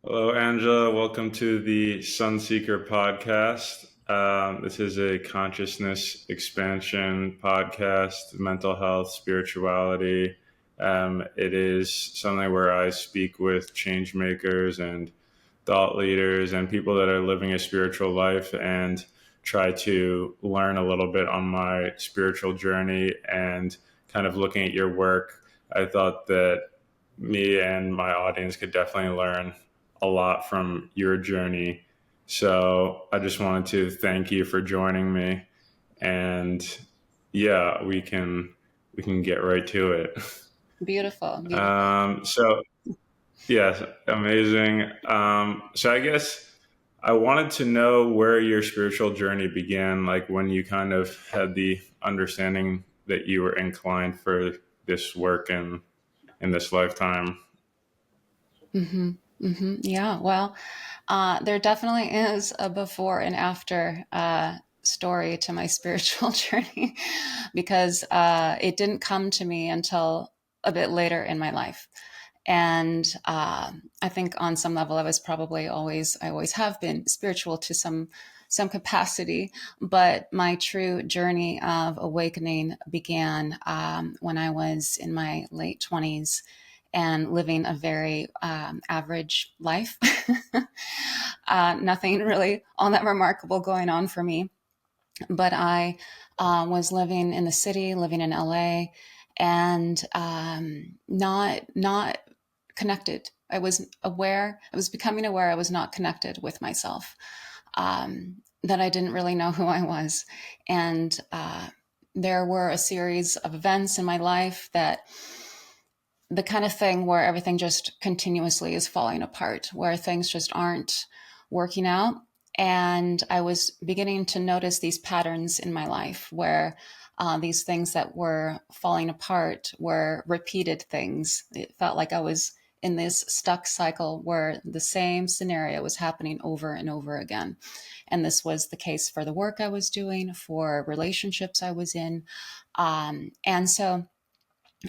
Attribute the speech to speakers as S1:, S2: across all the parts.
S1: Hello, Angela. Welcome to the Sunseeker podcast. This is a consciousness expansion podcast, mental health, spirituality. It is something where I speak with change makers and thought leaders and people that are living a spiritual life and try to learn a little bit on my spiritual journey and kind of looking at your work. I thought that me and my audience could definitely learn a lot from your journey. So I just wanted to thank you for joining me. And yeah, we can get right to it.
S2: Beautiful, beautiful.
S1: So yes, amazing. So I guess I wanted to know where your spiritual journey began, like when you kind of had the understanding that you were inclined for this work and in this lifetime.
S2: Yeah, well, there definitely is a before and after story to my spiritual journey because it didn't come to me until a bit later in my life. And I think on some level, I always have been spiritual to some capacity, but my true journey of awakening began when I was in my late 20s and living a very average life. Nothing really all that remarkable going on for me. But I was living in the city, living in LA, and not connected. I was becoming aware I was not connected with myself, that I didn't really know who I was. And there were a series of events in my life that the kind of thing where everything just continuously is falling apart, where things just aren't working out. And I was beginning to notice these patterns in my life where these things that were falling apart were repeated things. It felt like I was in this stuck cycle where the same scenario was happening over and over again. And this was the case for the work I was doing, for relationships I was in. And so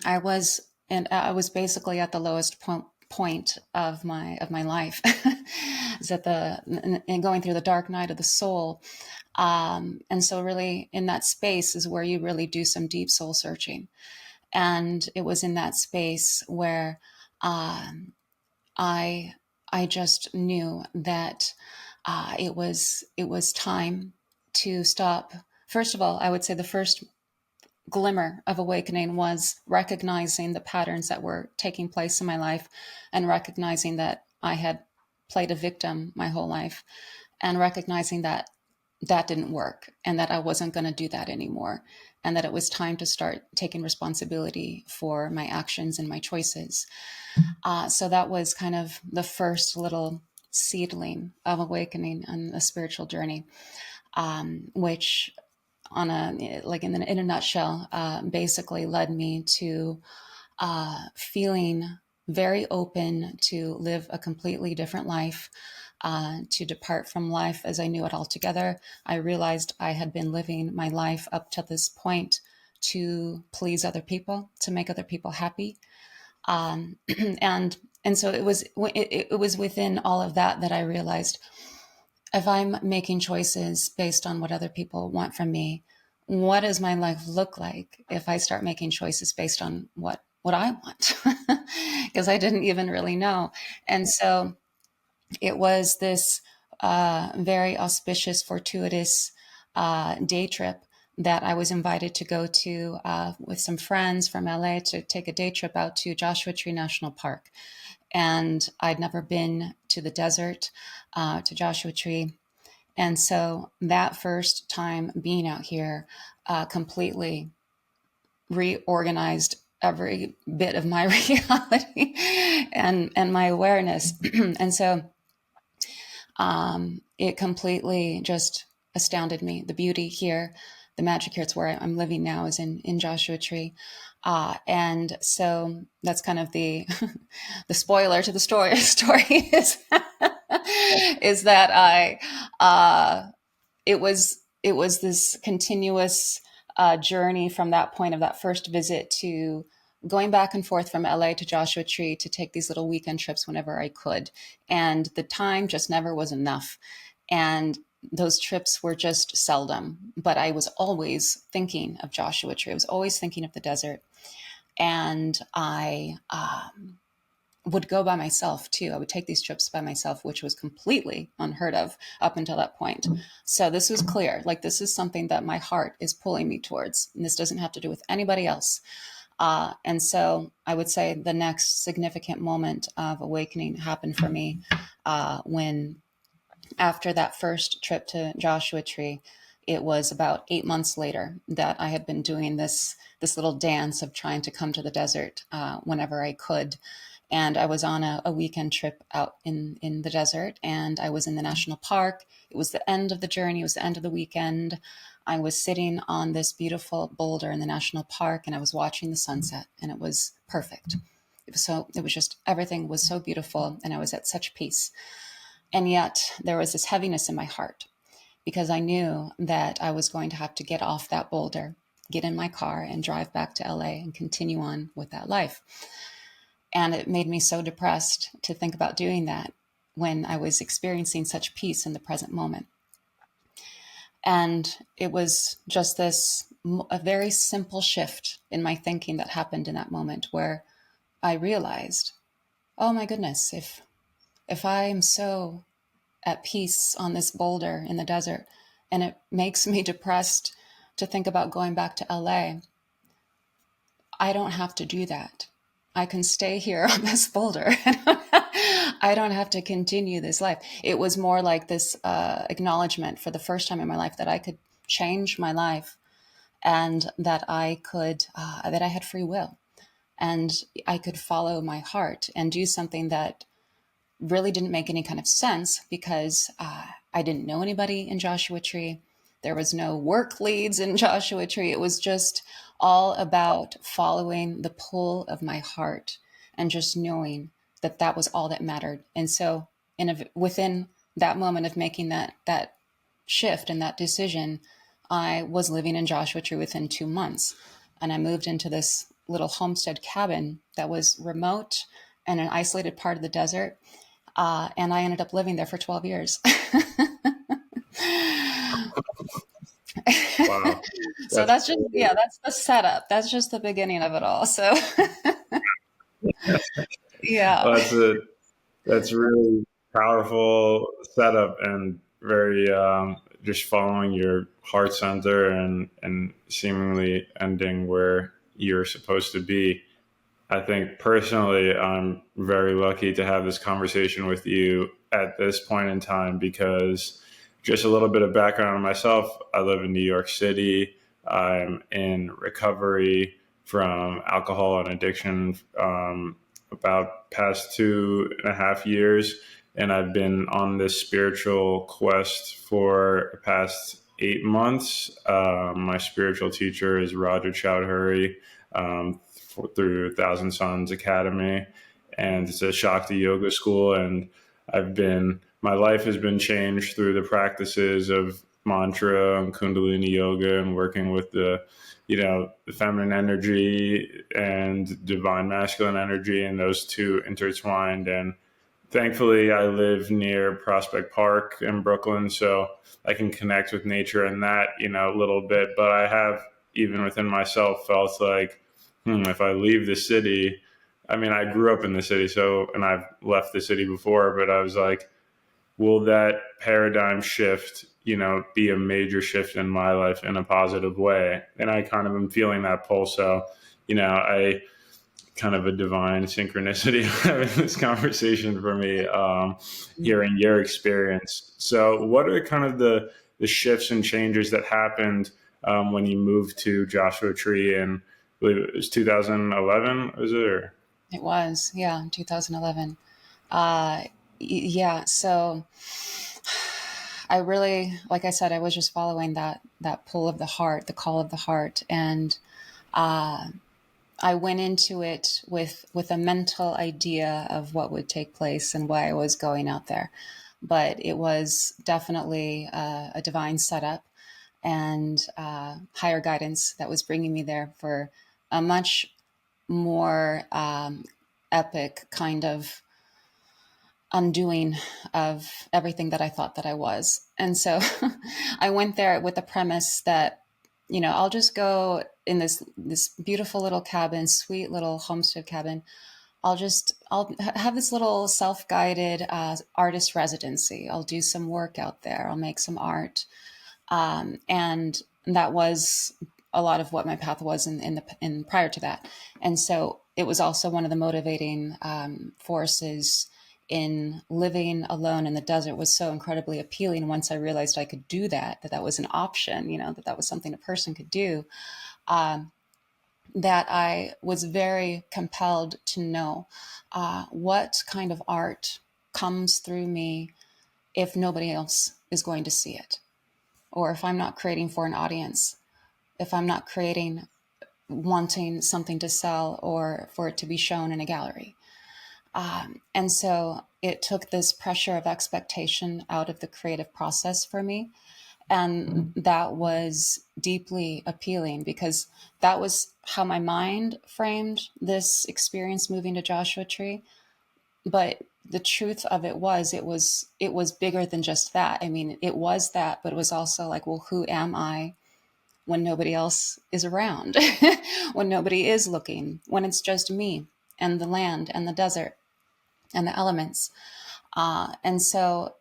S2: I was I was basically at the lowest point of my life. Is at the and going through the dark night of the soul. And so really in that space is where you really do some deep soul searching. And it was in that space where um, I I just knew that it was time to stop. First of all, I would say the first glimmer of awakening was recognizing the patterns that were taking place in my life and recognizing that I had played a victim my whole life and recognizing that that didn't work and that I wasn't going to do that anymore and that it was time to start taking responsibility for my actions and my choices. So that was kind of the first little seedling of awakening on a spiritual journey, which on a like in a nutshell, basically led me to feeling very open to live a completely different life, to depart from life as I knew it altogether. I realized I had been living my life up to this point to please other people, to make other people happy, and so it was within all of that that I realized if I'm making choices based on what other people want from me, what does my life look like if I start making choices based on what I want? Because I didn't even really know. And so it was this very auspicious, fortuitous day trip that I was invited to go to with some friends from LA to take a day trip out to Joshua Tree National Park. And I'd never been to the desert, to Joshua Tree. And so that first time being out here completely reorganized every bit of my reality and my awareness. And so it completely just astounded me. The beauty here, the magic here, it's where I'm living now is in Joshua Tree. And so that's kind of the the spoiler to the story is that it was this continuous journey from that point of that first visit to going back and forth from LA to Joshua Tree to take these little weekend trips whenever I could. And the time just never was enough. And those trips were just seldom, but I was always thinking of Joshua Tree. I was always thinking of the desert. And I would go by myself too. I would take these trips by myself, which was completely unheard of up until that point. So this was clear. Like, this is something that my heart is pulling me towards. And this doesn't have to do with anybody else. And so I would say the next significant moment of awakening happened for me when, after that first trip to Joshua Tree, it was about 8 months later that I had been doing this little dance of trying to come to the desert whenever I could. And I was on a weekend trip out in the desert, and I was in the national park. It was the end of the journey. It was the end of the weekend. I was sitting on this beautiful boulder in the national park, and I was watching the sunset, and it was perfect. It was just, everything was so beautiful, and I was at such peace. And yet there was this heaviness in my heart, because I knew that I was going to have to get off that boulder, get in my car, and drive back to LA and continue on with that life. And it made me so depressed to think about doing that when I was experiencing such peace in the present moment. And it was just a very simple shift in my thinking that happened in that moment, where I realized, oh my goodness, if I am so at peace on this boulder in the desert, and it makes me depressed to think about going back to LA, I don't have to do that. I can stay here on this boulder. I don't have to continue this life. It was more like this acknowledgement for the first time in my life that I could change my life, and that I had free will, and I could follow my heart and do something that really didn't make any kind of sense, because I didn't know anybody in Joshua Tree. There was no work leads in Joshua Tree. It was just all about following the pull of my heart and just knowing that that was all that mattered. And so within that moment of making that shift and that decision, I was living in Joshua Tree within 2 months. And I moved into this little homestead cabin that was remote and an isolated part of the desert. And I ended up living there for 12 years.
S1: Wow.
S2: So that's the setup. That's just the beginning of it all. So yeah.
S1: Well, that's really powerful setup, and very just following your heart center, and seemingly ending where you're supposed to be. I think personally, I'm very lucky to have this conversation with you at this point in time, because just a little bit of background on myself. I live in New York City. I'm in recovery from alcohol and addiction about past 2.5 years. And I've been on this spiritual quest for the past 8 months. My spiritual teacher is Roger Chowdhury, through Thousand Sons Academy, and it's a Shakti yoga school. And my life has been changed through the practices of mantra and Kundalini yoga, and working with the feminine energy and divine masculine energy, and those two intertwined. And thankfully, I live near Prospect Park in Brooklyn, so I can connect with nature in that, a little bit. But I have, even within myself, felt like, if I leave the city, I mean, I grew up in the city, and I've left the city before, but I was like, will that paradigm shift, be a major shift in my life in a positive way? And I kind of am feeling that pull. So, I kind of a divine synchronicity having this conversation for me, hearing your experience. So what are kind of the shifts and changes that happened when you moved to Joshua Tree in, I believe it was 2011, was it? Or?
S2: It was, yeah, 2011. Yeah, so I really, like I said, I was just following that pull of the heart, the call of the heart, and I went into it with a mental idea of what would take place and why I was going out there. But it was definitely a divine setup and higher guidance that was bringing me there for a much more epic kind of undoing of everything that I thought that I was. And so I went there with the premise that, I'll just go in this beautiful little cabin, sweet little homestead cabin. I'll have this little self-guided artist residency. I'll do some work out there. I'll make some art. And that was a lot of what my path was in prior to that. And so it was also one of the motivating forces in living alone in the desert was so incredibly appealing. Once I realized I could do that was an option, that was something a person could do, that I was very compelled to know what kind of art comes through me if nobody else is going to see it, or if I'm not creating for an audience, if I'm not creating wanting something to sell or for it to be shown in a gallery. And so it took this pressure of expectation out of the creative process for me. And that was deeply appealing because that was how my mind framed this experience moving to Joshua Tree. But the truth of it was bigger than just that. I mean, it was that, but it was also like, well, who am I when nobody else is around, when nobody is looking, when it's just me and the land and the desert and the elements. And so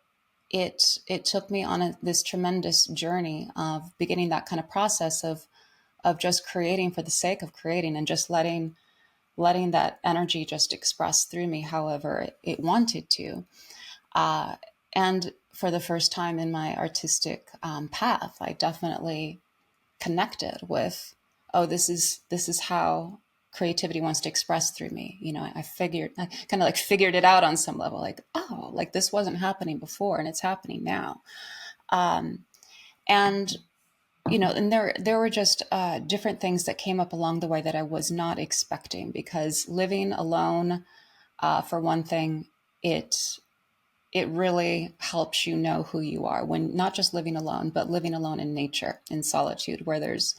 S2: it took me on this tremendous journey of beginning that kind of process of just creating for the sake of creating and just letting that energy just express through me however it wanted to. And for the first time in my artistic path, I definitely connected with, oh, this is how creativity wants to express through me. I kind of like figured it out on some level, like, oh, like this wasn't happening before and it's happening now. And and there were just different things that came up along the way that I was not expecting, because living alone, for one thing, it really helps you know who you are when not just living alone, but living alone in nature, in solitude, where there's,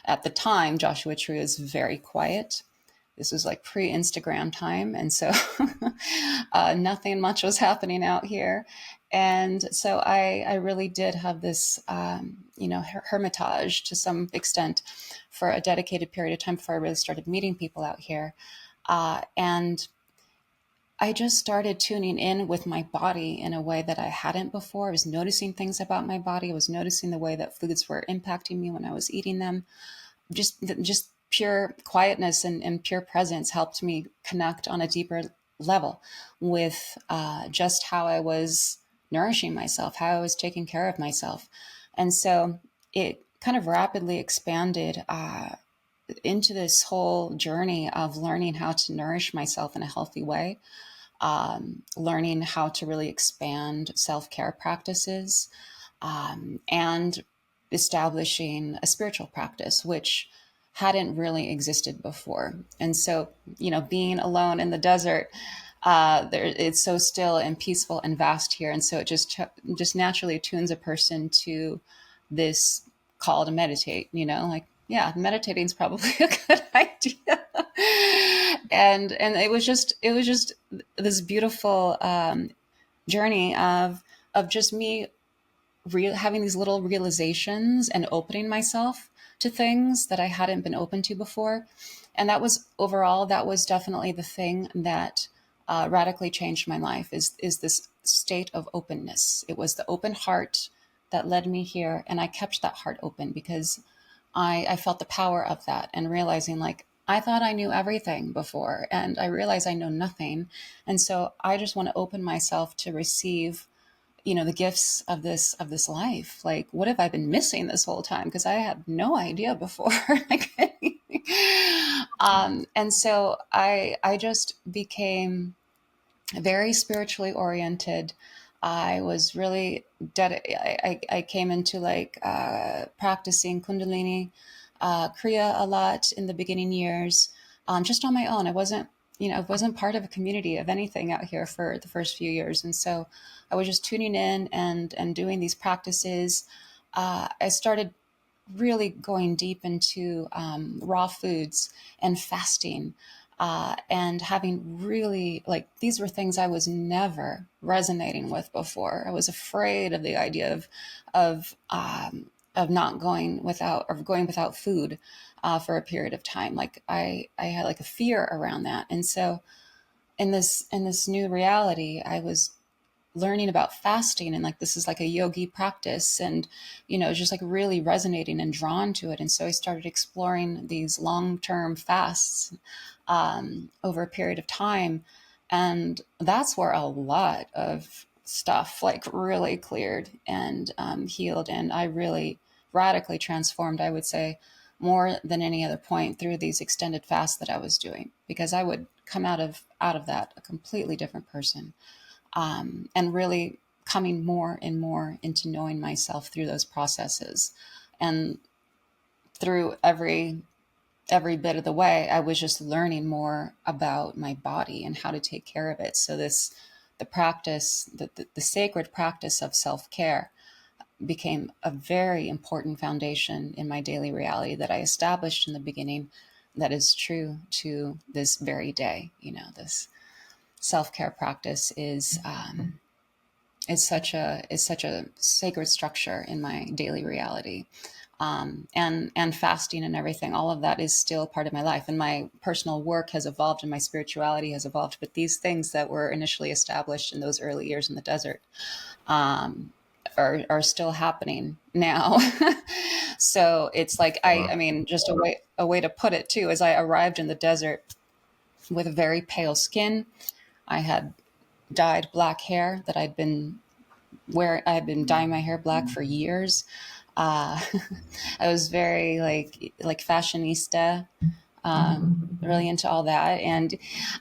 S2: at the time, Joshua Tree was very quiet. This was like pre-Instagram time. And so nothing much was happening out here. And so I really did have this, hermitage to some extent for a dedicated period of time before I really started meeting people out here. And I just started tuning in with my body in a way that I hadn't before. I was noticing things about my body. I was noticing the way that foods were impacting me when I was eating them. Just pure quietness and pure presence helped me connect on a deeper level with just how I was nourishing myself, how I was taking care of myself. And so it kind of rapidly expanded into this whole journey of learning how to nourish myself in a healthy way, learning how to really expand self-care practices, and establishing a spiritual practice, which hadn't really existed before. And so, being alone in the desert, it's so still and peaceful and vast here. And so it just naturally tunes a person to this call to meditate, like, yeah, meditating is probably a good idea. And it was just this beautiful journey of just me having these little realizations and opening myself to things that I hadn't been open to before. And that was definitely the thing that radically changed my life is this state of openness. It was the open heart that led me here. And I kept that heart open because I felt the power of that, and realizing, like, I thought I knew everything before, and I realize I know nothing. And so I just want to open myself to receive, the gifts of this life. Like, what have I been missing this whole time? Because I had no idea before. Like, and so I just became very spiritually oriented. I was really I came into like practicing Kundalini Kriya a lot in the beginning years, just on my own. I wasn't part of a community of anything out here for the first few years. And so I was just tuning in and doing these practices. I started really going deep into raw foods and fasting, and having really, like, these were things I was never resonating with before. I was afraid of the idea of not going without, or going without food for a period of time. Like I had like a fear around that. And so in this new reality, I was learning about fasting, and like, this is like a yogi practice, and just like really resonating and drawn to it. And so I started exploring these long-term fasts over a period of time, and that's where a lot of stuff like really cleared and healed, and I really radically transformed, I would say, more than any other point, through these extended fasts that I was doing, because I would come out of that a completely different person, and really coming more and more into knowing myself through those processes. And through every bit of the way, I was just learning more about my body and how to take care of it. So the practice, the sacred practice of self-care became a very important foundation in my daily reality that I established in the beginning, that is true to this very day. This self-care practice is such a sacred structure in my daily reality. And fasting and everything, all of that is still part of my life. And my personal work has evolved and my spirituality has evolved. But these things that were initially established in those early years in the desert are still happening now. So it's like,
S1: Wow.
S2: I mean, just a way to put it too is, I arrived in the desert with a very pale skin. I had dyed black hair that I had been dyeing my hair black for years. Uh, I was very like fashionista, really into all that, and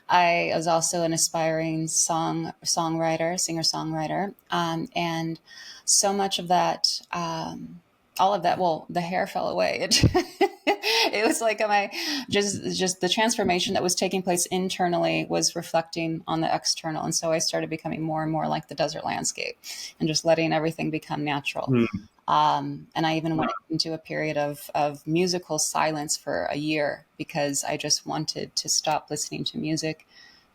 S2: I was also an aspiring singer songwriter, and so much of that, all of that. Well, the hair fell away. It was like my just the transformation that was taking place internally was reflecting on the external, and so I started becoming more and more like the desert landscape, and just letting everything become natural.
S1: Hmm.
S2: And I even went into a period of musical silence for a year, because I just wanted to stop listening to music,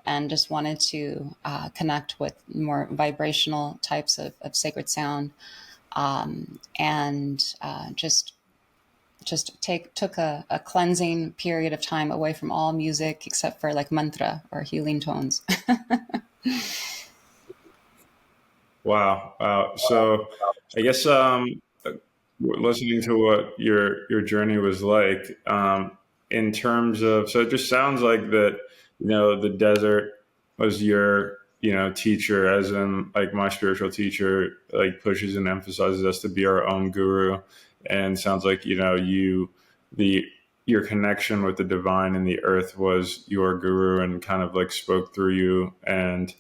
S2: and just wanted to connect with more vibrational types of sacred sound, and just took a cleansing period of time away from all music except for like mantra or healing tones.
S1: Wow. Wow. So I guess listening to what your journey was like, in terms of, so it just sounds like that, the desert was your, teacher, as in like my spiritual teacher like pushes and emphasizes us to be our own guru. And sounds like, the your connection with the divine and the earth was your guru and kind of like spoke through you. And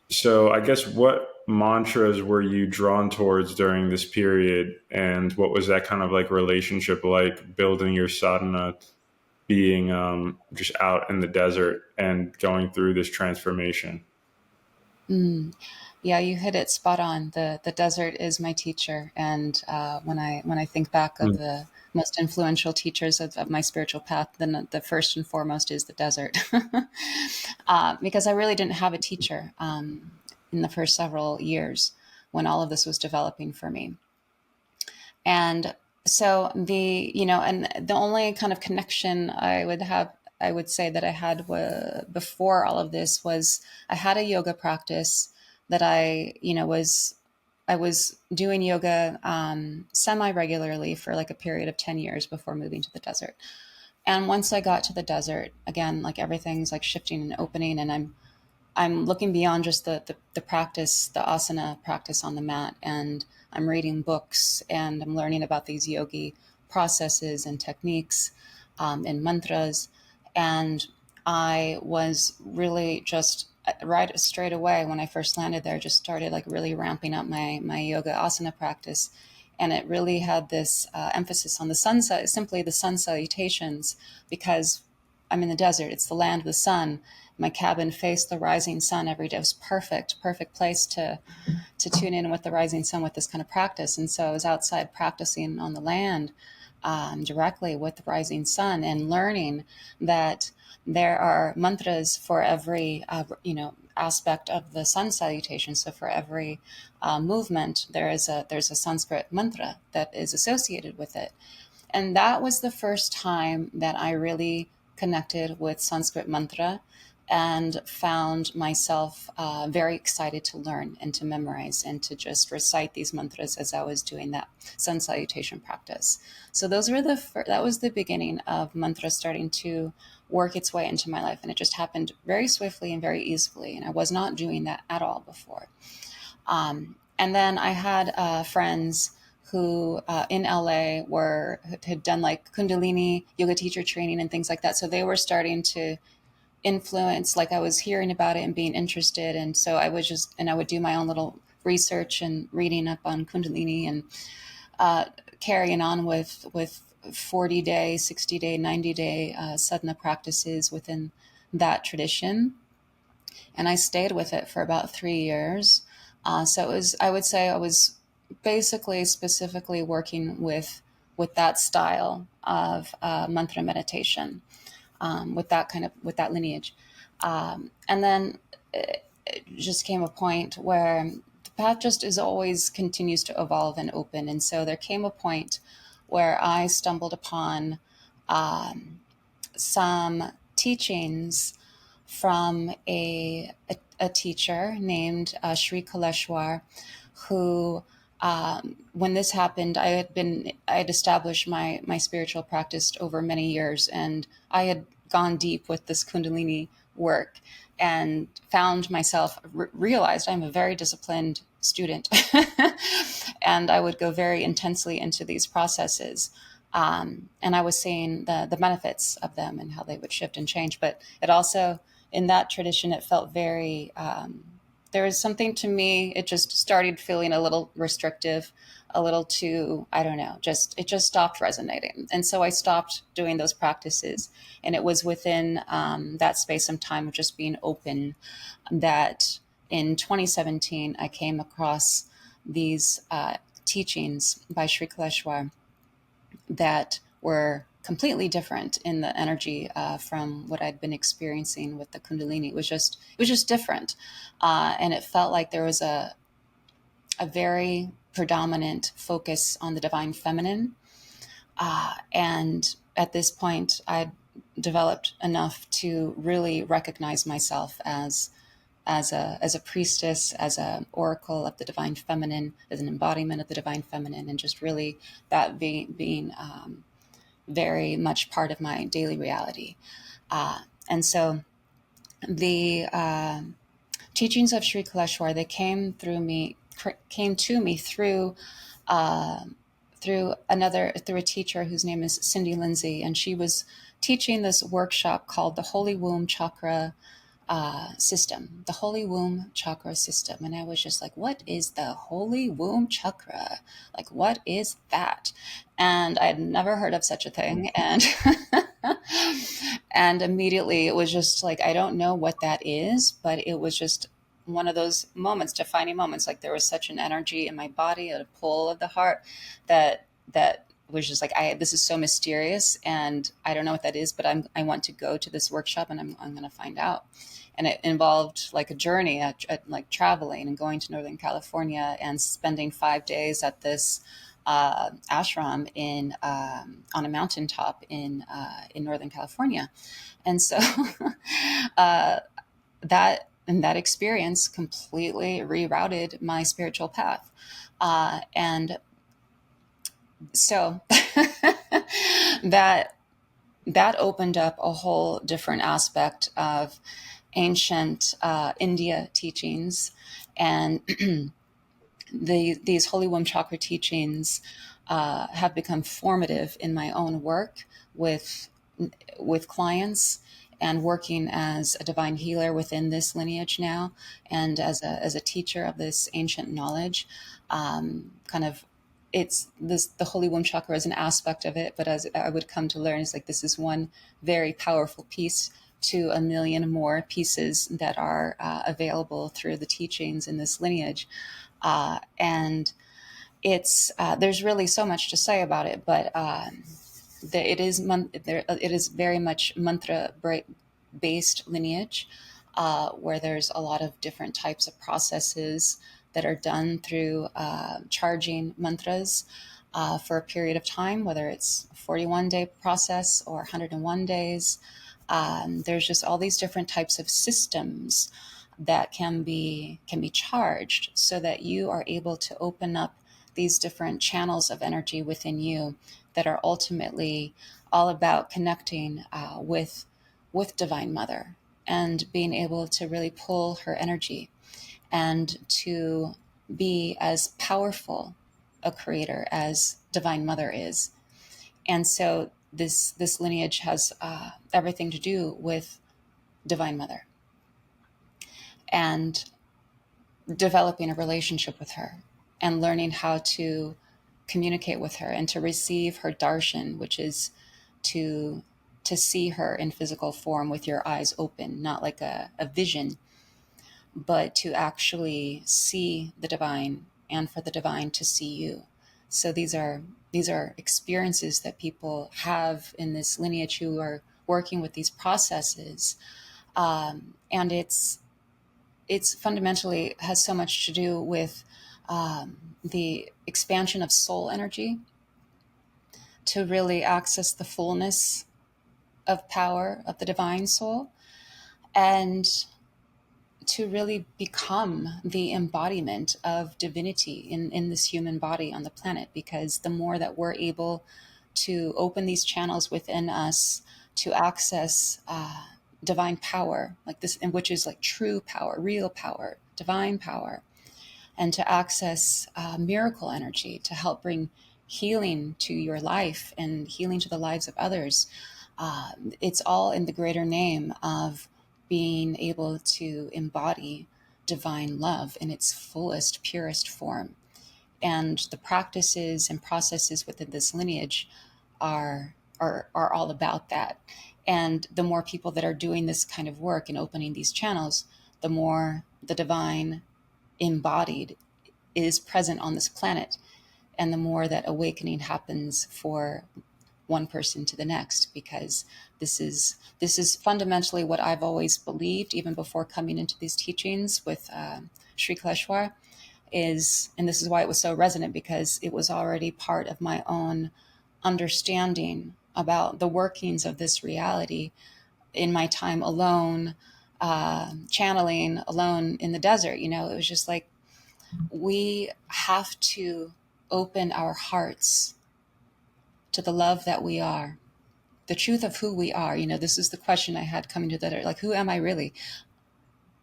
S1: so I guess, what mantras were you drawn towards during this period, and what was that kind of like relationship like, building your sadhana, being just out in the desert and going through this transformation?
S2: Mm. Yeah, you hit it spot on. The desert is my teacher, and when I think back of
S1: Mm.
S2: the most influential teachers of my spiritual path, then the first and foremost is the desert, because I really didn't have a teacher in the first several years when all of this was developing for me. And so and the only kind of connection I would say that I had before all of this was, I had a yoga practice that I was doing yoga semi regularly for like a period of 10 years before moving to the desert. And once I got to the desert, again, like everything's like shifting and opening, and I'm looking beyond just the practice, the asana practice on the mat, and I'm reading books and I'm learning about these yogi processes and techniques, and mantras. And I was really just right straight away when I first landed there, just started like really ramping up my yoga asana practice. And it really had this emphasis on the simply the sun salutations, because I'm in the desert. It's the land of the sun. my cabin faced the rising sun every day. It was perfect place to tune in with the rising sun with this kind of practice. And so I was outside practicing on the land, directly with the rising sun, and learning that there are mantras for every aspect of the sun salutation. So for every movement, there's a Sanskrit mantra that is associated with it. And that was the first time that I really connected with Sanskrit mantra and found myself very excited to learn and to memorize and to just recite these mantras as I was doing that sun salutation practice. So that was the beginning of mantra starting to work its way into my life. And it just happened very swiftly and very easily. And I was not doing that at all before. And then I had friends who in LA had done like Kundalini yoga teacher training and things like that. So they were starting to influence, like I was hearing about it and being interested. And so I would do my own little research and reading up on Kundalini and carrying on with 40-day, 60-day, 90-day sadhana practices within that tradition. And I stayed with it for about 3 years. So I would say I was basically specifically working with that style of mantra meditation, with that lineage. And then it just came a point where the path just always continues to evolve and open. And so there came a point where I stumbled upon some teachings from a teacher named Sri Kaleshwar, who, when this happened, I had established my spiritual practice over many years, and I had gone deep with this Kundalini work and found myself, realized I'm a very disciplined student and I would go very intensely into these processes. And I was seeing the benefits of them and how they would shift and change. But it also, in that tradition, it felt very, there was something to me, it just started feeling a little restrictive, a little too, I don't know, it just stopped resonating. And so I stopped doing those practices. And it was within that space of time of just being open that in 2017, I came across these teachings by Sri Kaleshwar that were completely different in the energy from what I'd been experiencing with the Kundalini. It was just different. And it felt like there was a very predominant focus on the divine feminine. And at this point, I'd developed enough to really recognize myself as a priestess, as an oracle of the divine feminine, as an embodiment of the divine feminine, and just really that being very much part of my daily reality. And so the teachings of Sri Kaleshwar, they came to me through a teacher whose name is Cindy Lindsay, and she was teaching this workshop called the Holy Womb Chakra system, the Holy Womb Chakra system. And I was just like, what is the Holy Womb Chakra? Like, what is that? And I had never heard of such a thing. And and immediately it was just like, I don't know what that is, but it was just one of those moments, defining moments. Like there was such an energy in my body, a pull of the heart that was just like, this is so mysterious and I don't know what that is, but I want to go to this workshop and I'm going to find out. And it involved like a journey, like traveling and going to Northern California and spending 5 days at this ashram on a mountaintop in Northern California. And so that experience completely rerouted my spiritual path. And so that opened up a whole different aspect of ancient India teachings, and these Holy Womb Chakra teachings have become formative in my own work with clients and working as a divine healer within this lineage now, and as a teacher of this ancient knowledge. The Holy Womb Chakra is an aspect of it, but as I would come to learn, it's like this is one very powerful piece to a million more pieces that are available through the teachings in this lineage. And it's there's really so much to say about it, but it is very much mantra based lineage, where there's a lot of different types of processes that are done through charging mantras for a period of time, whether it's a 41-day process or 101 days. There's just all these different types of systems that can be charged so that you are able to open up these different channels of energy within you that are ultimately all about connecting with Divine Mother and being able to really pull her energy and to be as powerful a creator as Divine Mother is. And so this lineage has everything to do with Divine Mother and developing a relationship with her and learning how to communicate with her and to receive her darshan, which is to see her in physical form with your eyes open, not like a vision, but to actually see the divine and for the divine to see you. So these are experiences that people have in this lineage who are working with these processes, and it's fundamentally has so much to do with the expansion of soul energy to really access the fullness of power of the divine soul and to really become the embodiment of divinity in this human body on the planet. Because the more that we're able to open these channels within us to access divine power, like this, and which is like true power, real power, divine power, and to access miracle energy to help bring healing to your life and healing to the lives of others. It's all in the greater name of being able to embody divine love in its fullest, purest form. And the practices and processes within this lineage are all about that. And the more people that are doing this kind of work and opening these channels, the more the divine embodied is present on this planet, and the more that awakening happens for one person to the next. Because this is fundamentally what I've always believed, even before coming into these teachings with Sri Kaleshwar, and this is why it was so resonant, because it was already part of my own understanding about the workings of this reality in my time alone, channeling alone in the desert. It was just like, we have to open our hearts to the love that we are, the truth of who we are. This is the question I had coming to that, like, who am I really?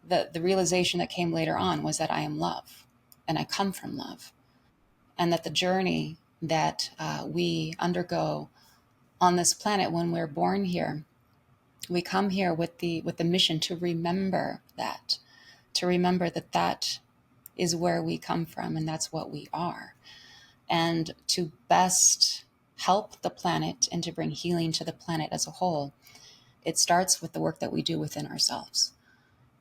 S2: The realization that came later on was that I am love and I come from love, and that the journey that we undergo on this planet when we're born here, we come here with the mission to remember that, that is where we come from, and that's what we are. And to best help the planet and to bring healing to the planet as a whole, it starts with the work that we do within ourselves.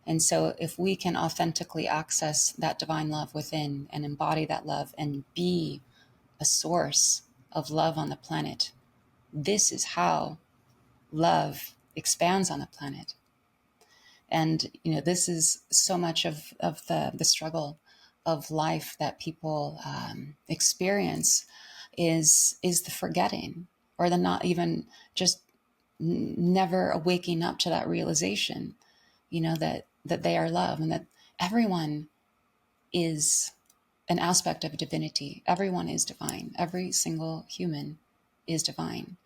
S2: And so if we can authentically access that divine love within and embody that love and be a source of love on the planet, this is how love expands on the planet. And this is so much of the struggle of life that people experience is the forgetting, or the not even just never waking up to that realization, that they are love, and that everyone is an aspect of divinity. Everyone is divine. Every single human is divine.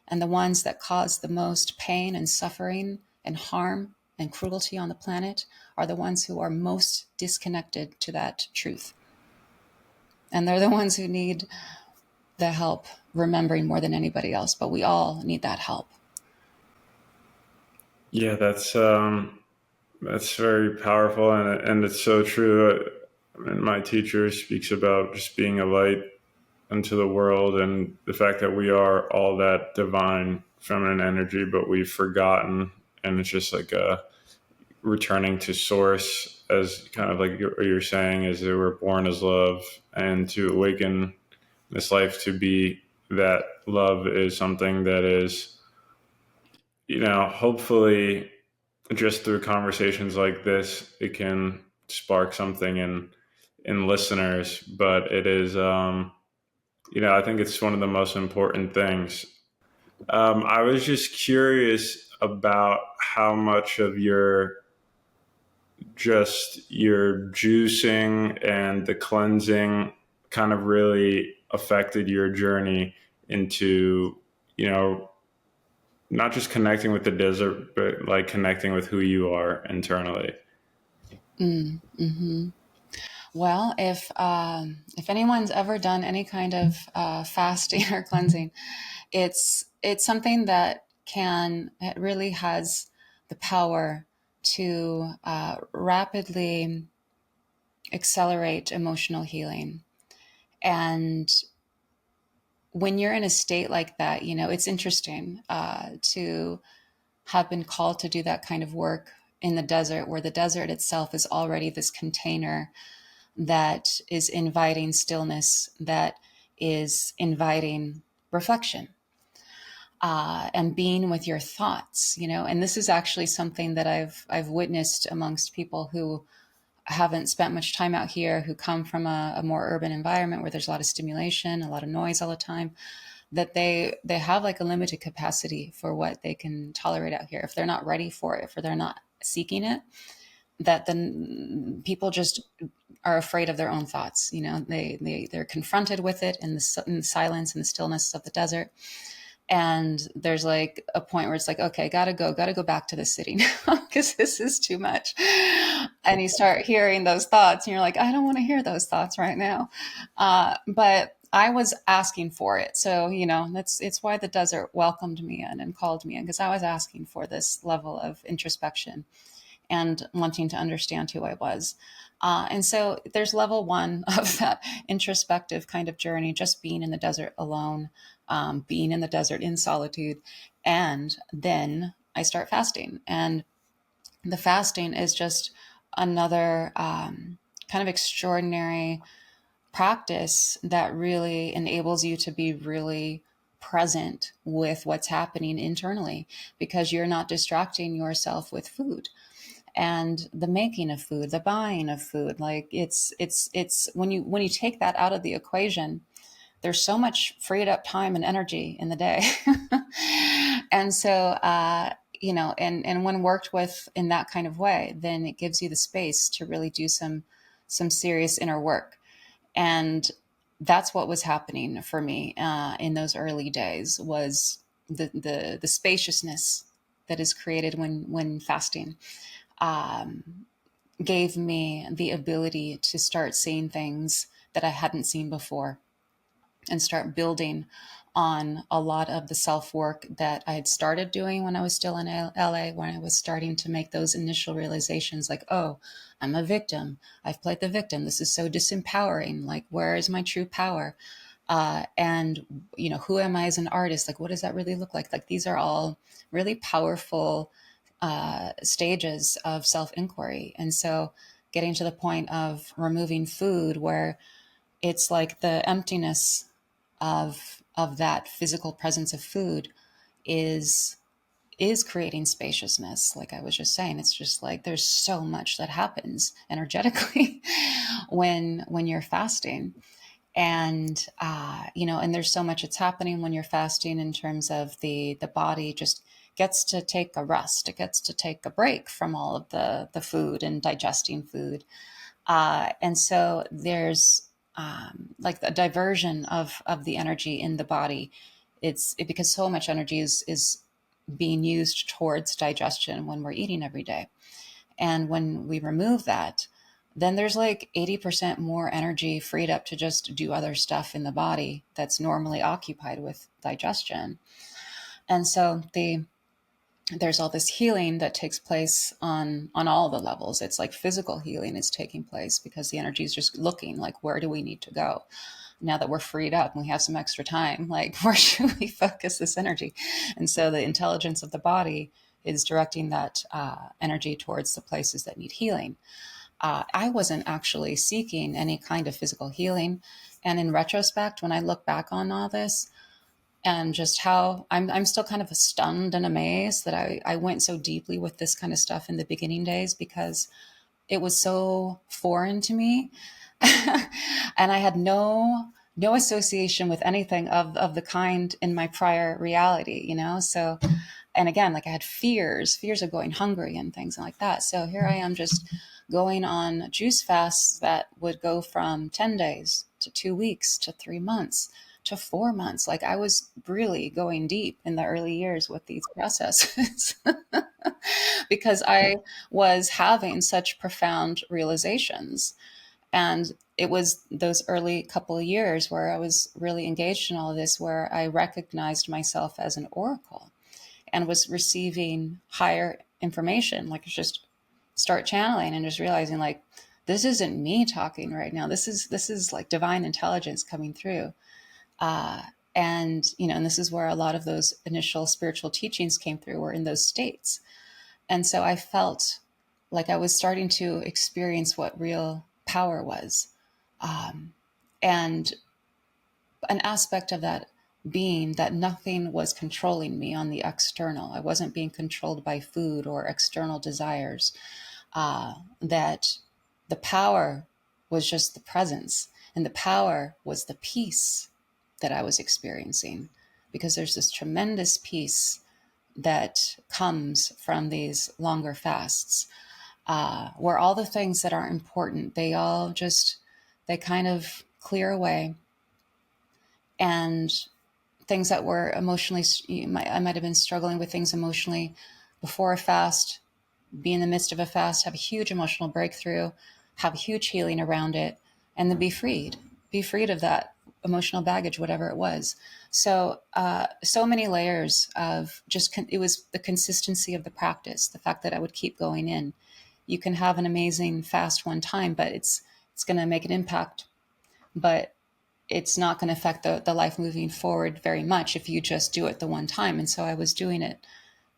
S2: And the ones that cause the most pain and suffering and harm and cruelty on the planet are the ones who are most disconnected to that truth. And they're the ones who need the help remembering more than anybody else. But we all need that help.
S1: Yeah, that's very powerful, and it's so true. My teacher speaks about just being a light unto the world, and the fact that we are all that divine feminine energy, but we've forgotten and it's just like returning to source, as kind of like you're saying, as they were born as love, and to awaken this life to be that love is something that is, hopefully just through conversations like this, it can spark something in listeners. But it is, I think it's one of the most important things. I was just curious about how much of your juicing and the cleansing kind of really affected your journey into, not just connecting with the desert, but like connecting with who you are internally.
S2: Mm-hmm. Well, if anyone's ever done any kind of fasting or cleansing, it's something that it really has the power to rapidly accelerate emotional healing. And when you're in a state like that, it's interesting to have been called to do that kind of work in the desert, where the desert itself is already this container that is inviting stillness, that is inviting reflection, and being with your thoughts. And this is actually something that I've witnessed amongst people who haven't spent much time out here, who come from a more urban environment where there's a lot of stimulation, a lot of noise all the time, that they have like a limited capacity for what they can tolerate out here. If they're not ready for it, if they're not seeking it, that then people just are afraid of their own thoughts. They're confronted with it in the silence and the stillness of the desert. And there's like a point where it's like, okay, gotta go back to the city now because this is too much. And you start hearing those thoughts and you're like, I don't want to hear those thoughts right now. But I was asking for it. So, it's why the desert welcomed me in and called me in, because I was asking for this level of introspection and wanting to understand who I was. And so there's level one of that introspective kind of journey, just being in the desert alone, being in the desert in solitude. And then I start fasting. And the fasting is just another kind of extraordinary practice that really enables you to be really present with what's happening internally, because you're not distracting yourself with food and the making of food, the buying of food. Like it's when you take that out of the equation, there's so much freed up time and energy in the day. And so, and when worked with in that kind of way, then it gives you the space to really do some serious inner work. And that's what was happening for me in those early days, was the spaciousness that is created when fasting. Gave me the ability to start seeing things that I hadn't seen before, and start building on a lot of the self work that I had started doing when I was still in LA, when I was starting to make those initial realizations like, oh, I'm a victim. I've played the victim. This is so disempowering. Like, where is my true power? And, who am I as an artist? Like, what does that really look like? Like, these are all really powerful stages of self-inquiry. And so getting to the point of removing food, where it's like the emptiness of that physical presence of food is creating spaciousness. Like I was just saying, it's just like there's so much that happens energetically when you're fasting. And and there's so much that's happening when you're fasting, in terms of the body just gets to take a rest. It gets to take a break from all of the food and digesting food. And so there's like the diversion of the energy in the body. Because so much energy is being used towards digestion when we're eating every day. And when we remove that, then there's like 80% more energy freed up to just do other stuff in the body that's normally occupied with digestion. And so there's all this healing that takes place on all the levels. It's like physical healing is taking place, because the energy is just looking like, where do we need to go now that we're freed up and we have some extra time? Like, where should we focus this energy? And so the intelligence of the body is directing that energy towards the places that need healing. I wasn't actually seeking any kind of physical healing. And in retrospect, when I look back on all this, and just how I'm still kind of stunned and amazed that I went so deeply with this kind of stuff in the beginning days, because it was so foreign to me. And I had no association with anything of the kind in my prior reality, So, and again, like I had fears of going hungry and things like that. So here I am just going on juice fasts that would go from 10 days to 2 weeks to 3 months to 4 months. Like I was really going deep in the early years with these processes because I was having such profound realizations. And it was those early couple of years where I was really engaged in all of this, where I recognized myself as an oracle and was receiving higher information. Like just start channeling and just realizing like, this isn't me talking right now. This is like divine intelligence coming through. And this is where a lot of those initial spiritual teachings came through, were in those states. And so I felt like I was starting to experience what real power was. And an aspect of that being that nothing was controlling me on the external. I wasn't being controlled by food or external desires. That the power was just the presence, and the power was the peace that I was experiencing, because there's this tremendous peace that comes from these longer fasts, where all the things that aren't important, they kind of clear away, and things that were emotionally, I might have been struggling with things emotionally before a fast, be in the midst of a fast, have a huge emotional breakthrough, have huge healing around it, and then be freed of that emotional baggage, whatever it was. So, so many layers of just, it was the consistency of the practice, the fact that I would keep going in. You can have an amazing fast one time, but it's going to make an impact, but it's not going to affect the life moving forward very much if you just do it the one time. And so I was doing it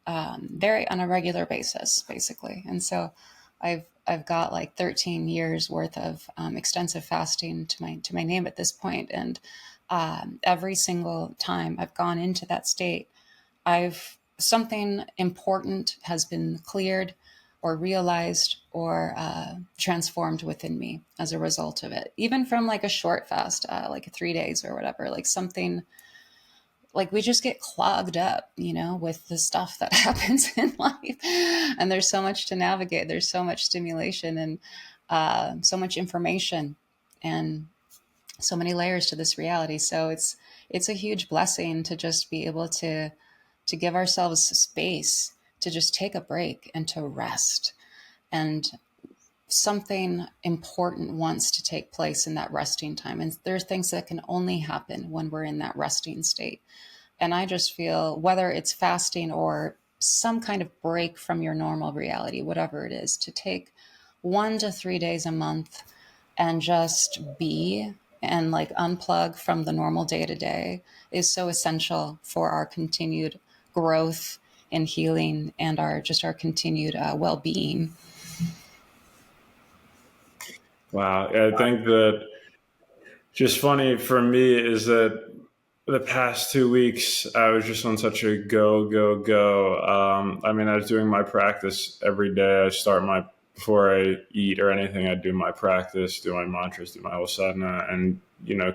S2: very on a regular basis, basically. And so I've got like 13 years worth of extensive fasting to my name at this point. And every single time I've gone into that state, something important has been cleared or realized or transformed within me as a result of it. Even from like a short fast, like 3 days or whatever, like something. Like we just get clogged up, with the stuff that happens in life. And there's so much to navigate. There's so much stimulation and so much information and so many layers to this reality. So it's a huge blessing to just be able to give ourselves space to just take a break and to rest. And something important wants to take place in that resting time. And there's things that can only happen when we're in that resting state. And I just feel, whether it's fasting or some kind of break from your normal reality, whatever it is, to take 1 to 3 days a month and just be and like unplug from the normal day to day is so essential for our continued growth and healing and our continued well-being.
S1: Wow. I think that just funny for me is that the past 2 weeks, I was just on such a go. I was doing my practice every day. Before I eat or anything, I do my practice, do my mantras, do my whole sadhana, and,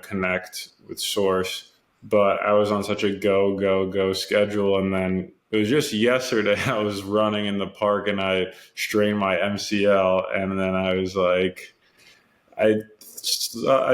S1: connect with source. But I was on such a go schedule. And then it was just yesterday I was running in the park and I strained my MCL. And then I was like, I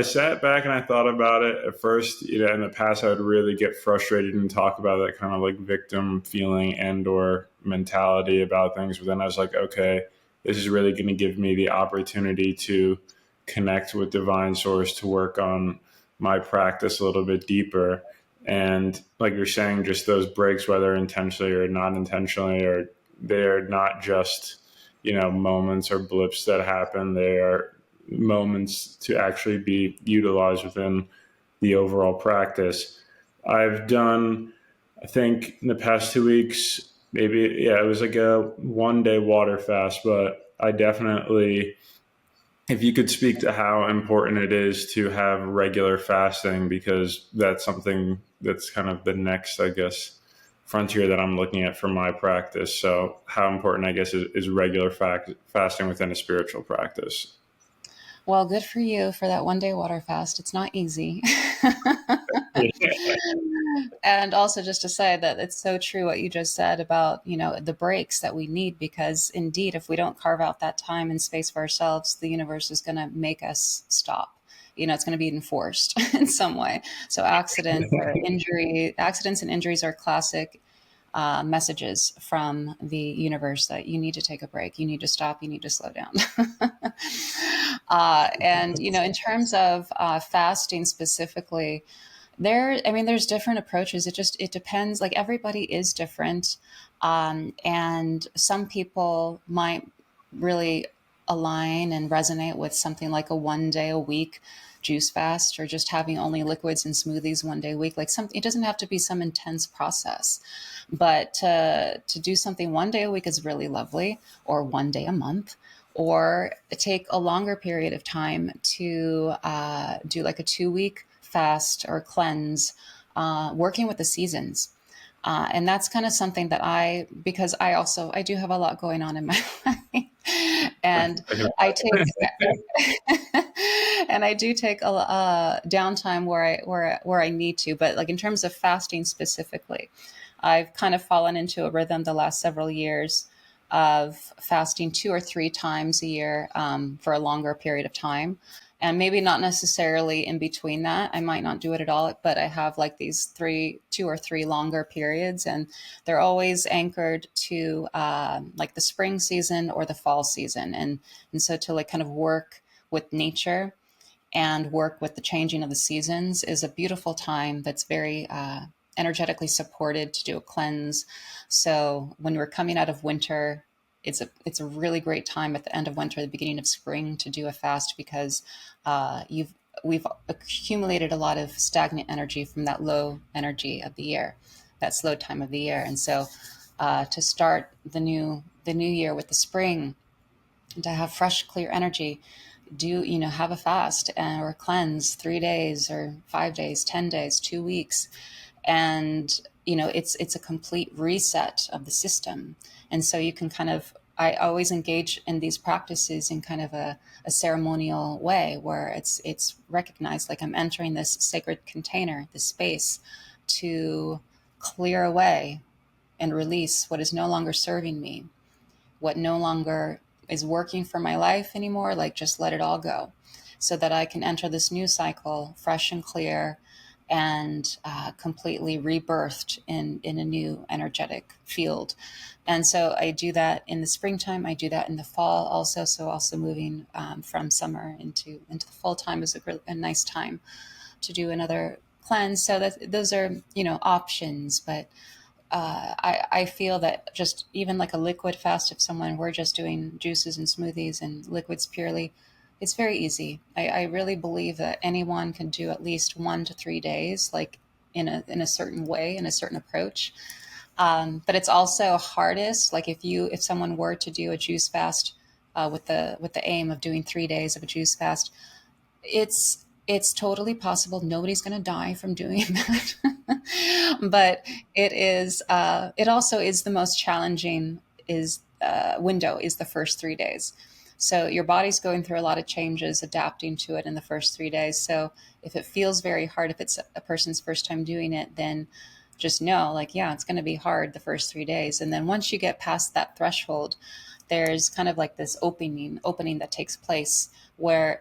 S1: sat back and I thought about it at first. In the past, I would really get frustrated and talk about that kind of like victim feeling and or mentality about things. But then I was like, okay, this is really going to give me the opportunity to connect with divine source, to work on my practice a little bit deeper. And like you're saying, just those breaks, whether intentionally or not intentionally, or they're not just, moments or blips that happen. They are moments to actually be utilized within the overall practice. I've done, I think in the past 2 weeks, maybe, yeah, it was like a 1 day water fast, but I definitely, if you could speak to how important it is to have regular fasting, because that's something that's kind of the next, I guess, frontier that I'm looking at for my practice. So how important, I guess, is regular fasting within a spiritual practice?
S2: Well, good for you for that 1 day water fast. It's not easy. And also just to say that it's so true what you just said about, the breaks that we need, because indeed, if we don't carve out that time and space for ourselves, the universe is going to make us stop. It's going to be enforced in some way. So accidents and injuries are classic messages from the universe that you need to take a break, you need to stop, you need to slow down. And in terms of fasting specifically, there's different approaches. It depends. Like, everybody is different, and some people might really align and resonate with something like a 1 day a week juice fast, or just having only liquids and smoothies 1 day a week. Like, something, it doesn't have to be some intense process, but to do something 1 day a week is really lovely, or 1 day a month, or take a longer period of time to do like a 2 week fast or cleanse, working with the seasons. And that's kind of something that because I do have a lot going on in my life, and I take, and I do take a downtime where I need to. But like, in terms of fasting specifically, I've kind of fallen into a rhythm the last several years of fasting 2 or 3 times a year, for a longer period of time. And maybe not necessarily in between that. I might not do it at all, but I have like these 2 or 3 longer periods, and they're always anchored to like the spring season or the fall season. And so to like kind of work with nature and work with the changing of the seasons is a beautiful time that's very energetically supported to do a cleanse. So when we're coming out of winter, it's a really great time at the end of winter, the beginning of spring, to do a fast, because we've accumulated a lot of stagnant energy from that low energy of the year, that slow time of the year. And so to start the new year with the spring, to have fresh, clear energy, have a fast or cleanse 3 days or 5 days, 10 days, 2 weeks. And, it's a complete reset of the system. And so you can I always engage in these practices in kind of a ceremonial way, where it's recognized like I'm entering this sacred container, this space, to clear away and release what is no longer serving me, what no longer is working for my life anymore. Like, just let it all go, so that I can enter this new cycle fresh and clear, and completely rebirthed in a new energetic field. And so I do that in the springtime. I do that in the fall also. So also moving from summer into the fall time is a nice time to do another cleanse. So that those are options, but I feel that just even like a liquid fast, if someone were just doing juices and smoothies and liquids purely, it's very easy. I really believe that anyone can do at least 1 to 3 days, like in a certain way, in a certain approach. But it's also hardest. Like, if someone were to do a juice fast with the aim of doing 3 days of a juice fast, it's totally possible. Nobody's going to die from doing that. But it also is the most challenging is window is the first 3 days. So your body's going through a lot of changes, adapting to it in the first 3 days. So if it feels very hard, if it's a person's first time doing it, then just know, like, yeah, it's going to be hard the first 3 days. And then once you get past that threshold, there's kind of like this opening that takes place, where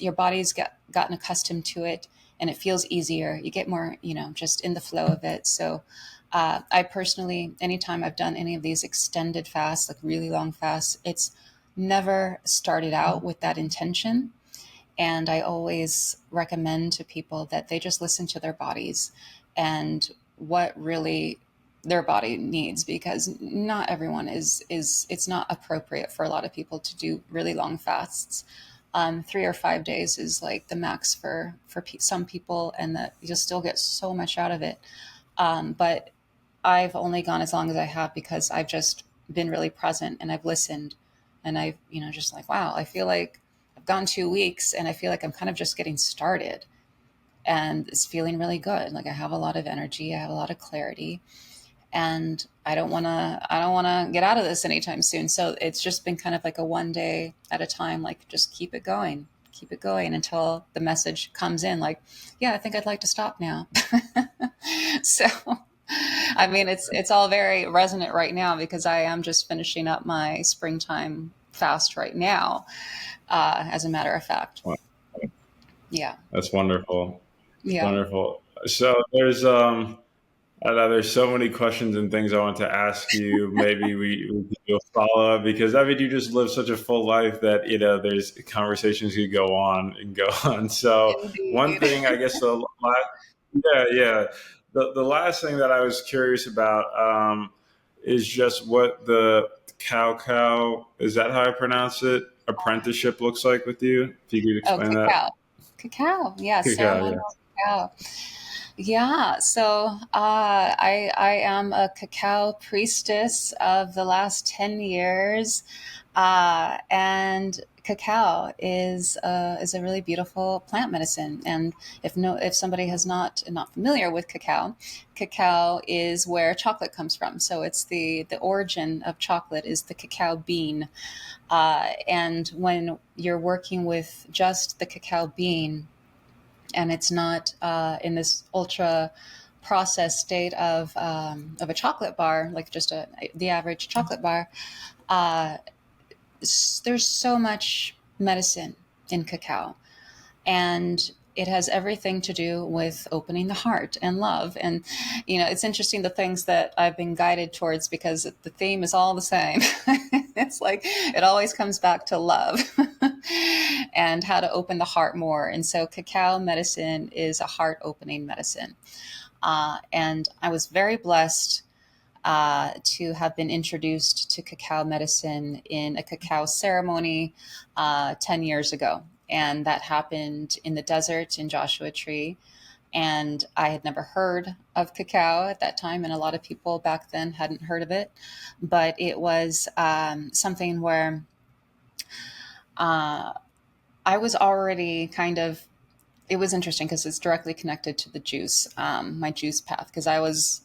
S2: your body's gotten accustomed to it, and it feels easier. You get more, just in the flow of it. So I personally, anytime I've done any of these extended fasts, like really long fasts, it's never started out with that intention. And I always recommend to people that they just listen to their bodies and what really their body needs, because not everyone it's not appropriate for a lot of people to do really long fasts. 3 or 5 days is like the max for some people, and that you'll still get so much out of it. But I've only gone as long as I have because I've just been really present and I've listened, and I've, just like, wow, I feel like I've gone 2 weeks and I feel like I'm kind of just getting started, and it's feeling really good. Like I have a lot of energy, I have a lot of clarity, and I don't want to get out of this anytime soon. So it's just been kind of like a one day at a time, like just keep it going until the message comes in like, yeah, I think I'd like to stop now. So I mean, it's all very resonant right now because I am just finishing up my springtime fast right now, as a matter of fact.
S1: Wow,
S2: Yeah.
S1: that's wonderful.
S2: Yeah.
S1: Wonderful. So I know there's so many questions and things I want to ask you. Maybe we can do a follow up because I mean you just live such a full life that there's conversations could go on and go on. So one
S2: Indeed.
S1: thing I guess yeah, the last thing that I was curious about is just what the cow is that how I pronounce it apprenticeship looks like with you. If you could
S2: Oh,
S1: explain that.
S2: cacao. Cacao. Yeah,
S1: Cacao, yeah.
S2: ceremonial cacao. Yeah, so I am a cacao priestess of the last 10 years, and cacao is a really beautiful plant medicine. And if somebody has not familiar with cacao, cacao is where chocolate comes from. So it's the origin of chocolate is the cacao bean, and when you're working with just the cacao bean, and it's not in this ultra processed state of a chocolate bar, like just the average chocolate bar. Uh, there's so much medicine in cacao, and it has everything to do with opening the heart and love. And it's interesting the things that I've been guided towards because the theme is all the same. It's like it always comes back to love and how to open the heart more. And so cacao medicine is a heart opening medicine, and I was very blessed to have been introduced to cacao medicine in a cacao ceremony 10 years ago. And that happened in the desert in Joshua Tree. And I had never heard of cacao at that time. And a lot of people back then hadn't heard of it. But it was something where I was already it was interesting because it's directly connected to the juice, my juice path, because I was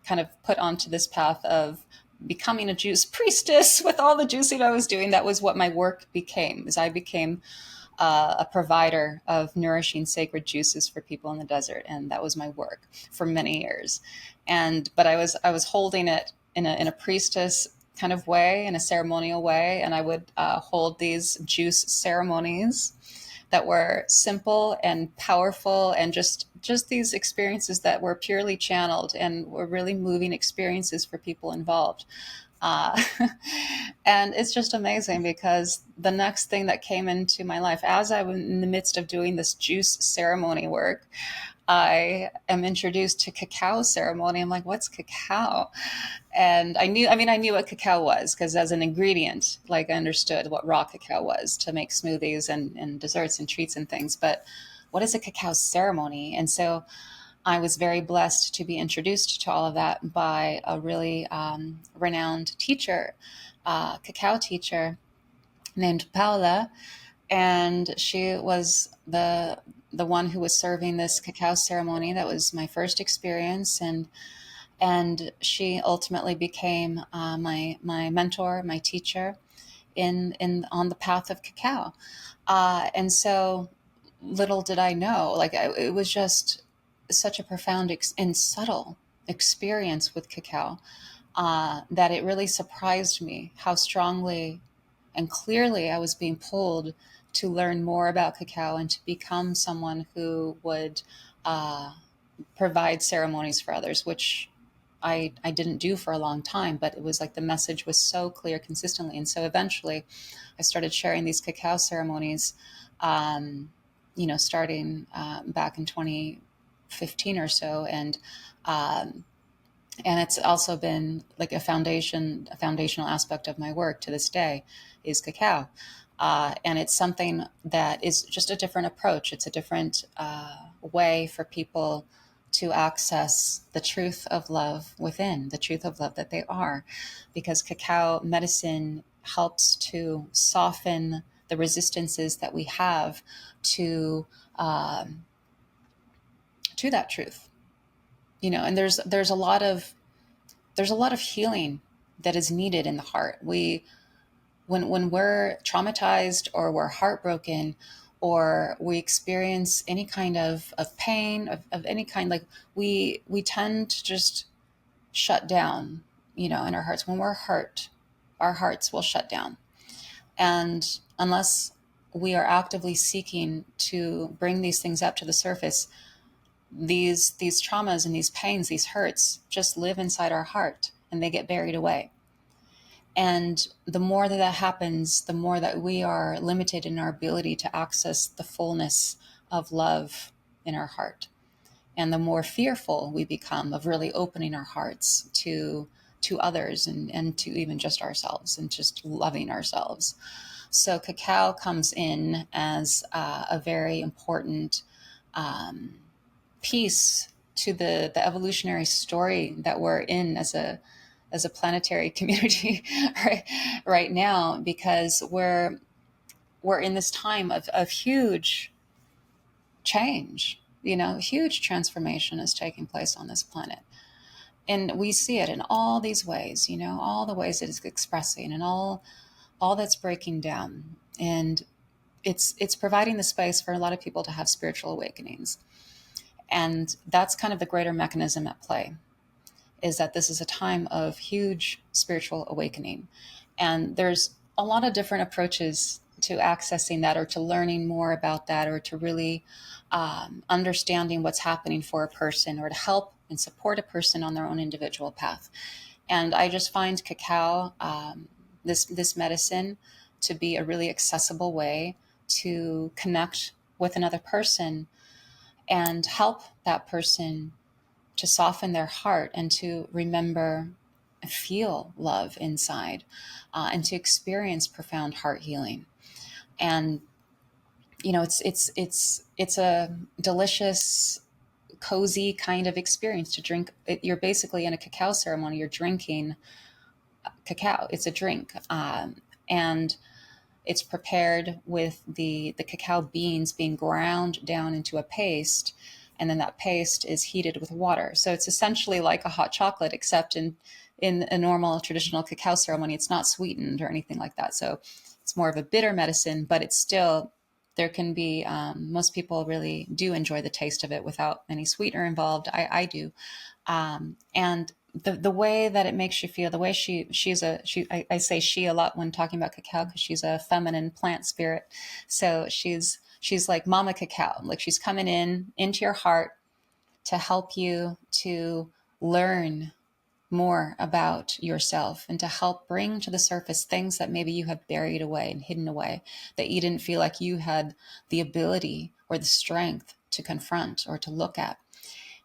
S2: kind of put onto this path of becoming a juice priestess with all the juicing I was doing. That was what my work became, is I became a provider of nourishing sacred juices for people in the desert. And that was my work for many years. But I was holding it in a priestess kind of way, in a ceremonial way. And I would hold these juice ceremonies that were simple and powerful, and just these experiences that were purely channeled and were really moving experiences for people involved. Uh, and it's just amazing because the next thing that came into my life as I was in the midst of doing this juice ceremony work, I am introduced to cacao ceremony. I'm like, what's cacao? And I knew what cacao was because as an ingredient, like I understood what raw cacao was to make smoothies and desserts and treats and things. But what is a cacao ceremony? And so I was very blessed to be introduced to all of that by a really renowned teacher, cacao teacher named Paula, and she was the one who was serving this cacao ceremony. That was my first experience, and she ultimately became my mentor, my teacher in on the path of cacao. And so little did I know, it was just such a profound and subtle experience with cacao, that it really surprised me how strongly and clearly I was being pulled to learn more about cacao and to become someone who would uh, provide ceremonies for others, which I didn't do for a long time, but it was like the message was so clear consistently. And so eventually I started sharing these cacao ceremonies, starting back in 2015 or so. And it's also been like a foundational aspect of my work to this day is cacao. And it's something that is just a different approach. It's a different way for people to access the truth of love within, the truth of love that they are, because cacao medicine helps to soften the resistances that we have to um, to that truth. And there's a lot of healing that is needed in the heart. When we're traumatized or we're heartbroken or we experience any kind of pain of any kind, like we tend to just shut down, in our hearts. When we're hurt, our hearts will shut down. And unless we are actively seeking to bring these things up to the surface, these traumas and these pains, these hurts just live inside our heart and they get buried away. And the more that happens, the more that we are limited in our ability to access the fullness of love in our heart. And the more fearful we become of really opening our hearts to others and to even just ourselves and just loving ourselves. So cacao comes in as a very important piece to the evolutionary story that we're in as a planetary community right now, because we're in this time of huge change. Huge transformation is taking place on this planet, and we see it in all these ways. All the ways it is expressing, and all that's breaking down, and it's providing the space for a lot of people to have spiritual awakenings. And that's kind of the greater mechanism at play, is that this is a time of huge spiritual awakening. And there's a lot of different approaches to accessing that, or to learning more about that, or to really understanding what's happening for a person, or to help and support a person on their own individual path. And I just find cacao, this medicine, to be a really accessible way to connect with another person and help that person to soften their heart and to remember and feel love inside, and to experience profound heart healing. And it's a delicious, cozy kind of experience to drink. You're basically in a cacao ceremony. You're drinking cacao. It's a drink, and it's prepared with the cacao beans being ground down into a paste, and then that paste is heated with water. So it's essentially like a hot chocolate, except in a normal traditional cacao ceremony, it's not sweetened or anything like that. So it's more of a bitter medicine, but it's still, there can be, most people really do enjoy the taste of it without any sweetener involved. I do. And the way that it makes you feel, the way I say she a lot when talking about cacao, because she's a feminine plant spirit. So she's like Mama Cacao, like she's coming into your heart to help you to learn more about yourself, and to help bring to the surface things that maybe you have buried away and hidden away, that you didn't feel like you had the ability or the strength to confront or to look at.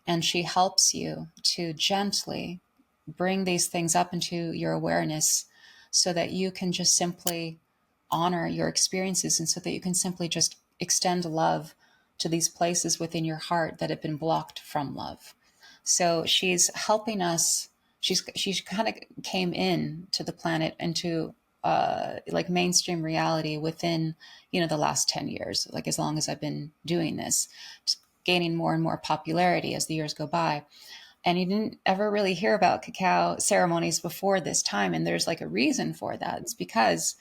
S2: And she helps you to gently bring these things up into your awareness, so that you can just simply honor your experiences, and so that you can simply just extend love to these places within your heart that have been blocked from love. So she's helping us. She's kind of came in to the planet, into like mainstream reality within the last 10 years, like as long as I've been doing this, just gaining more and more popularity as the years go by. And you didn't ever really hear about cacao ceremonies before this time, and there's like a reason for that. It's because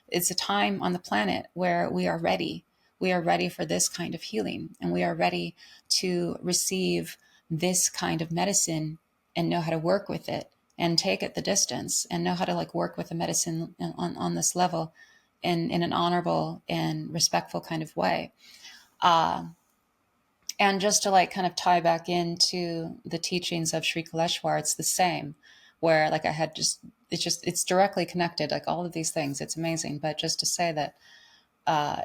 S2: it's a time on the planet where we are ready. We are ready for this kind of healing, and we are ready to receive this kind of medicine and know how to work with it and take it the distance, and know how to like work with the medicine on this level in an honorable and respectful kind of way. And just to like kind of tie back into the teachings of Sri Kaleshwar, it's the same, where like it's directly connected, like all of these things. It's amazing. But just to say that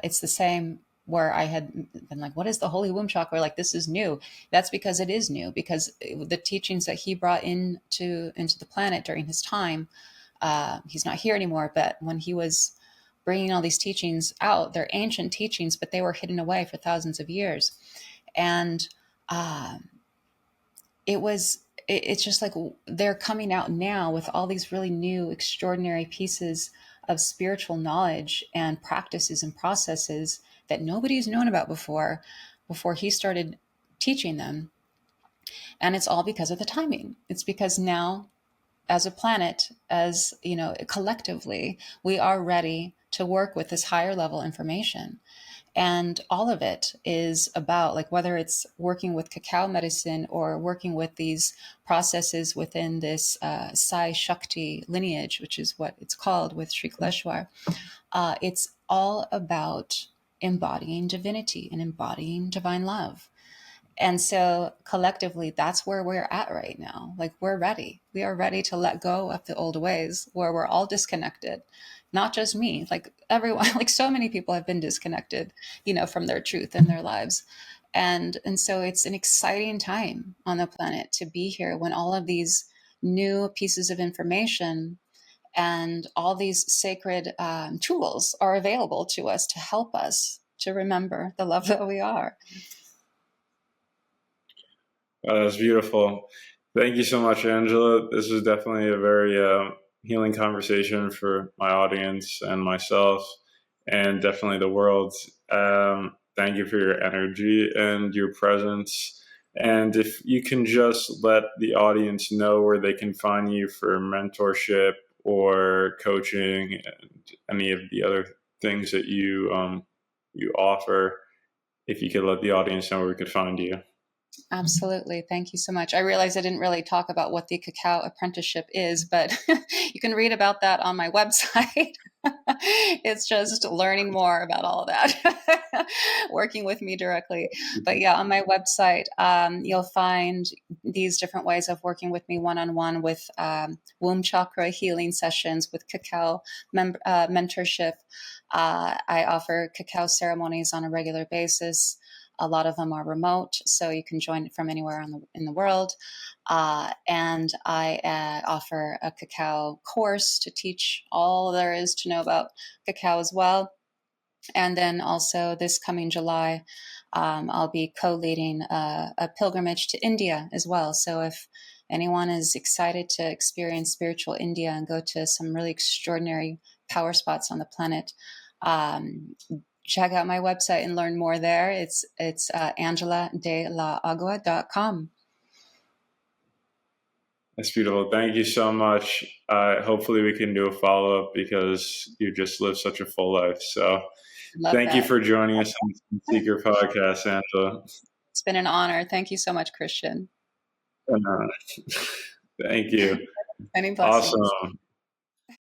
S2: it's the same, where I had been like, what is the holy womb chakra? Like, this is new. That's because it is new, because the teachings that he brought into the planet during his time, he's not here anymore, but when he was bringing all these teachings out, they're ancient teachings, but they were hidden away for thousands of years. And it's just like they're coming out now with all these really new, extraordinary pieces of spiritual knowledge and practices and processes that nobody's known about before he started teaching them. And it's all because of the timing. It's because now, as a planet, as you know, collectively, we are ready to work with this higher level information. And all of it is about, like, whether it's working with cacao medicine or working with these processes within this Sai Shakti lineage, which is what it's called with Sri Kaleshwar. It's all about embodying divinity and embodying divine love. And so collectively, that's where we're at right now. Like, we're ready. We are ready to let go of the old ways where we're all disconnected. Not just me, like everyone, like so many people have been disconnected, from their truth in their lives. And so it's an exciting time on the planet to be here when all of these new pieces of information and all these sacred tools are available to us to help us to remember the love that we are.
S1: That was beautiful. Thank you so much, Angela. This is definitely a very healing conversation for my audience and myself, and definitely the world. Thank you for your energy and your presence. And if you can just let the audience know where they can find you for mentorship or coaching and any of the other things that you offer, if you could let the audience know where we could find you.
S2: Absolutely. Thank you so much. I realize I didn't really talk about what the cacao apprenticeship is, but you can read about that on my website. It's just learning more about all of that, working with me directly. But yeah, on my website, you'll find these different ways of working with me one-on-one with womb chakra healing sessions, with cacao mentorship. I offer cacao ceremonies on a regular basis. A lot of them are remote, so you can join from anywhere in the world. And I offer a cacao course to teach all there is to know about cacao as well. And then also this coming July, I'll be co-leading a pilgrimage to India as well. So if anyone is excited to experience spiritual India and go to some really extraordinary power spots on the planet, check out my website and learn more there. It's angeladelaagua.com.
S1: That's beautiful. Thank you so much. Hopefully we can do a follow-up because you just lived such a full life. So thank you for joining us on the Seeker podcast, Angela.
S2: It's been an honor. Thank you so much, Christian.
S1: Thank you.
S2: Any blessings.
S1: Awesome.